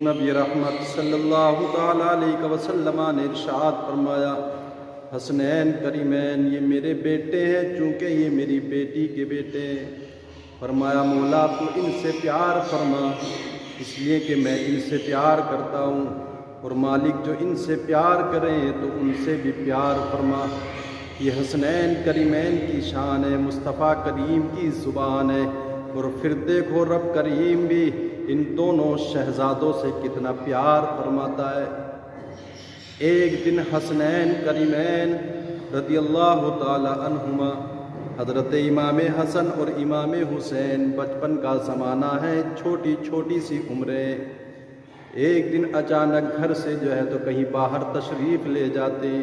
نبی رحمت صلی اللہ تعالیٰ علیہ وسلم نے ارشاد فرمایا، حسنین کریمین یہ میرے بیٹے ہیں چونکہ یہ میری بیٹی کے بیٹے ہیں۔ فرمایا مولا تو ان سے پیار فرما اس لیے کہ میں ان سے پیار کرتا ہوں، اور مالک جو ان سے پیار کریں تو ان سے بھی پیار فرما۔ یہ حسنین کریمین کی شان ہے، مصطفیٰ کریم کی زبان ہے۔ اور پھر دیکھو رب کریم بھی ان دونوں شہزادوں سے کتنا پیار فرماتا ہے۔ ایک دن حسنین کریمین رضی اللہ تعالی عنہما، حضرت امام حسن اور امام حسین، بچپن کا زمانہ ہے، چھوٹی چھوٹی سی عمریں، ایک دن اچانک گھر سے تو کہیں باہر تشریف لے جاتے۔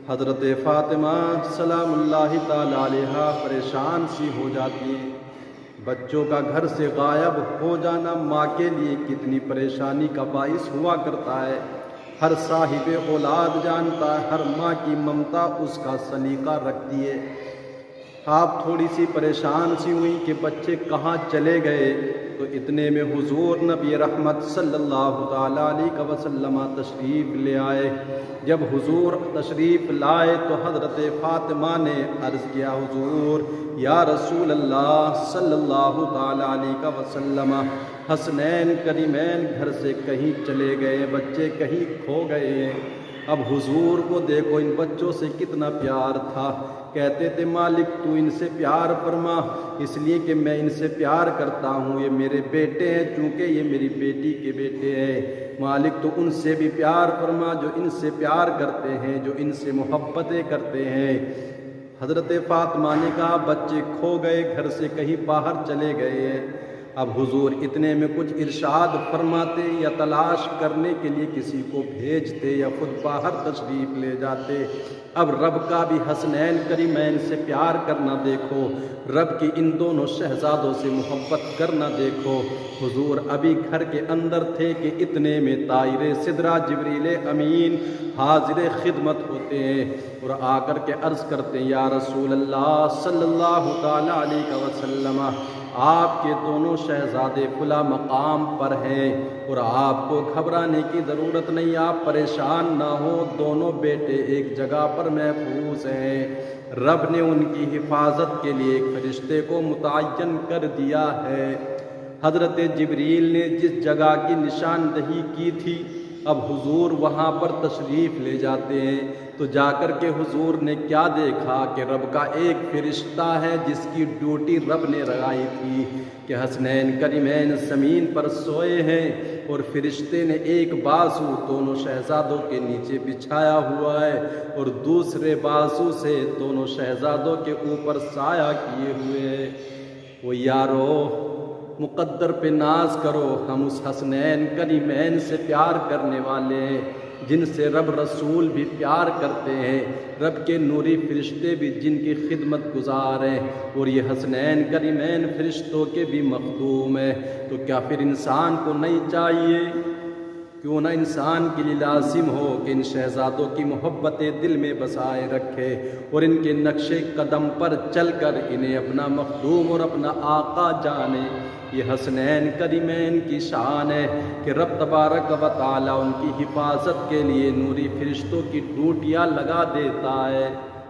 حضرت فاطمہ سلام اللہ تعالی علیہا پریشان سی ہو جاتی۔ بچوں کا گھر سے غائب ہو جانا ماں کے لیے کتنی پریشانی کا باعث ہوا کرتا ہے۔ ہر صاحب اولاد جانتا ہے، ہر ماں کی ممتا اس کا سلیقہ رکھتی ہے۔ آپ تھوڑی سی پریشان سی ہوئی کہ بچے کہاں چلے گئے، تو اتنے میں حضور نبی رحمت صلی اللہ تعالیٰ علیہ وسلم تشریف لے آئے۔ جب حضور تشریف لائے تو حضرت فاطمہ نے عرض کیا، حضور یا رسول اللہ صلی اللہ تعالیٰ علیہ وسلم، حسنین کریمین گھر سے کہیں چلے گئے، بچے کہیں کھو گئے ہیں۔ اب حضور کو دیکھو ان بچوں سے کتنا پیار تھا۔ کہتے تھے مالک تو ان سے پیار فرما اس لیے کہ میں ان سے پیار کرتا ہوں، یہ میرے بیٹے ہیں چونکہ یہ میری بیٹی کے بیٹے ہیں۔ مالک تو ان سے بھی پیار فرما جو ان سے پیار کرتے ہیں، جو ان سے محبتیں کرتے ہیں۔ حضرت فاطمہ نے کہا بچے کھو گئے، گھر سے کہیں باہر چلے گئے ہیں۔ اب حضور اتنے میں کچھ ارشاد فرماتے یا تلاش کرنے کے لیے کسی کو بھیجتے یا خود باہر تشریف لے جاتے۔ اب رب کا بھی حسنین کریمین سے پیار کرنا دیکھو، رب کی ان دونوں شہزادوں سے محبت کرنا دیکھو۔ حضور ابھی گھر کے اندر تھے کہ اتنے میں طائر سدرہ جبریل امین حاضر خدمت ہوتے ہیں اور آ کر کے عرض کرتے ہیں، یا رسول اللہ صلی اللہ تعالیٰ علیہ وسلم، آپ کے دونوں شہزادے فلاں مقام پر ہیں اور آپ کو گھبرانے کی ضرورت نہیں، آپ پریشان نہ ہو، دونوں بیٹے ایک جگہ پر محفوظ ہیں۔ رب نے ان کی حفاظت کے لیے ایک فرشتے کو متعین کر دیا ہے۔ حضرت جبریل نے جس جگہ کی نشاندہی کی تھی، اب حضور وہاں پر تشریف لے جاتے ہیں تو جا کر کے حضور نے کیا دیکھا کہ رب کا ایک فرشتہ ہے جس کی ڈیوٹی رب نے لگائی تھی کہ حسنین کریمین زمین پر سوئے ہیں اور فرشتے نے ایک بازو دونوں شہزادوں کے نیچے بچھایا ہوا ہے اور دوسرے بازو سے دونوں شہزادوں کے اوپر سایہ کیے ہوئے ہیں۔ وہ یارو مقدر پہ ناز کرو، ہم اس حسنین کریمین سے پیار کرنے والے ہیں جن سے رب رسول بھی پیار کرتے ہیں، رب کے نوری فرشتے بھی جن کی خدمت گزار ہیں، اور یہ حسنین کریمین فرشتوں کے بھی مخدوم ہیں۔ تو کیا پھر انسان کو نہیں چاہیے، کیوں نہ انسان کے لیے لازم ہو کہ ان شہزادوں کی محبتیں دل میں بسائے رکھے اور ان کے نقش قدم پر چل کر انہیں اپنا مخدوم اور اپنا آقا جانے۔ یہ حسنین کریمین کی شان ہے کہ رب تبارک و تعالیٰ ان کی حفاظت کے لیے نوری فرشتوں کی ڈیوٹیاں لگا دیتا ہے۔